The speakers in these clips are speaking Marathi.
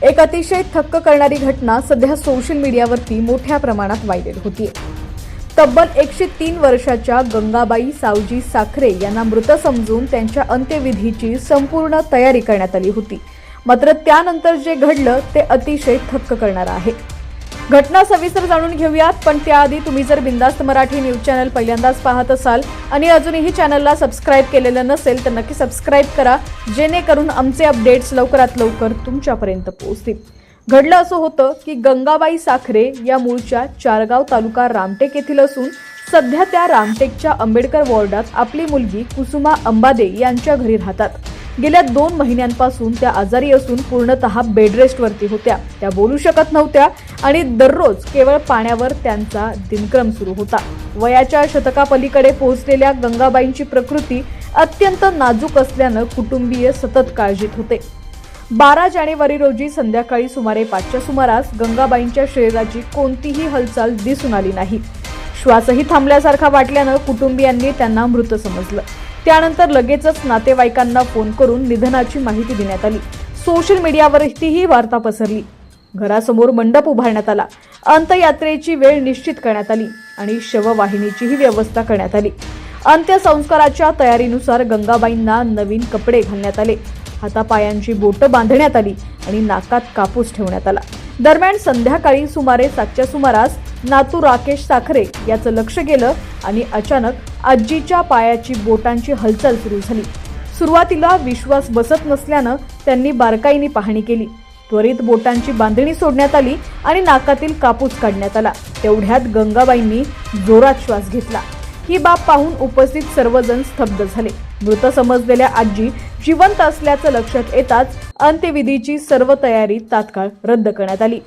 एक अतिशय थक्क करणारी घटना सध्या सोशल मीडियावरती मोठ्या प्रमाणात व्हायरल होतीये। तब्बल 103 वर्षाच्या गंगाबाई सावजी साखरे यांना मृत समजून त्यांच्या अंत्यविधीची संपूर्ण तयारी करण्यात आली होती। मात्र त्यानंतर जे घडलं ते अतिशय थक्क करणारं आहे। घटना सविस्तर जाणून घेऊयात, पण त्याआधी तुम्ही जर बिंदास्त मराठी न्यूज चॅनल पहिल्यांदाच पाहत असाल आणि अजूनही चॅनलला सबस्क्राइब केलेलं नसेल तर नक्की सबस्क्राइब करा, जेणेकरून आमचे अपडेट्स लवकरात लवकर तुमच्यापर्यंत पोहोचतील। घडलं असं होतं की गंगाबाई साखरे या मूळच्या चारगाव तालुका रामटेक येथील असून सध्या त्या रामटेकच्या आंबेडकर वॉर्डात आपली मुलगी कुसुमा अंबादे यांच्या घरी राहतात। गेल्या 2 महिन्यांपासून त्या आजारी असून पूर्णतः बेड रेस्टवरती होत्या। त्या बोलू शकत नव्हत्या आणि दररोज केवळ पाण्यावर त्यांचा दिनक्रम सुरू होता। वयाच्या शतकापलीकडे पोहोचलेल्या गंगाबाईंची प्रकृती अत्यंत नाजूक असल्यानं कुटुंबीय सतत काळजीत होते। 12 जानेवारी रोजी संध्याकाळी सुमारे 5च्या सुमारास गंगाबाईंच्या शरीराची कोणतीही हालचाल दिसून आली नाही। श्वासही थांबल्यासारखा वाटल्यानं कुटुंबियांनी त्यांना मृत समजलं। त्यानंतर लगेचच नातेवाईकांना फोन करून निधनाची माहिती देण्यात आली। सोशल मीडियावरही ही वार्ता पसरली। घरासमोर मंडप उभारण्यात आला, अंत्ययात्रेची वेळ निश्चित करण्यात आली आणि शववाहिनीचीही व्यवस्था करण्यात आली। अंत्यसंस्काराच्या तयारीनुसार गंगाबाईंना नवीन कपडे घालण्यात आले, हातापायांची बोटं बांधण्यात आली आणि नाकात कापूस ठेवण्यात आला। दरम्यान संध्याकाळी सुमारे 7च्या सुमारास नातू राकेश साखरे याचं लक्ष गेलं आणि अचानक आजीच्या पायाची बोटांची हालचाल सुरू झाली। सुरुवातीला विश्वास बसत नसल्यानं त्यांनी बारकाईने पाहणी केली। त्वरित बोटांची बांधणी सोडण्यात आली आणि नाकातील कापूस काढण्यात आला। तेवढ्यात गंगाबाईंनी जोरात श्वास घेतला। ही बाब पाहून उपस्थित सर्वजण स्तब्ध झाले। मृत समजलेल्या आजी जिवंत असल्याचं लक्षात येताच अंत्यविधीची सर्व तयारी तात्काळ रद्द करण्यात आली।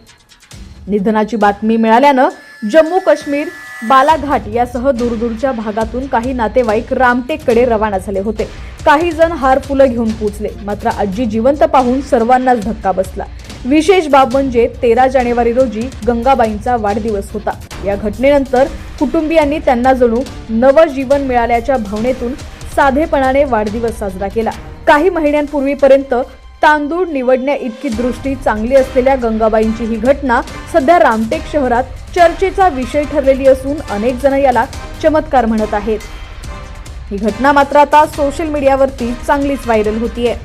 निधनाची बातमी मिळाल्यानं जम्मू काश्मीर, बालाघाट यासह दूरदूरच्या भागातून काही नातेवाईक रामटेककडे रवाना झाले होते। काही जण हार फुलं घेऊन पोहोचले, मात्र आजी जिवंत पाहून सर्वांनाच धक्का बसला। विशेष बाब म्हणजे 13 जानेवारी रोजी गंगाबाईंचा वाढदिवस होता। या घटनेनंतर कुटुंबियांनी त्यांना जणू नवं जीवन मिळाल्याच्या भावनेतून साधेपणाने वाढदिवस साजरा केला। काही महिन्यांपूर्वीपर्यंत तांदूळ निवडण्या इतकी दृष्टी चांगली असलेल्या गंगाबाईंची ही घटना सध्या रामटेक शहरात चर्चेचा विषय ठरलेली असून अनेक जण याला चमत्कार म्हणत आहेत। ही घटना मात्र आता सोशल मीडियावरती चांगलीच व्हायरल होतीये।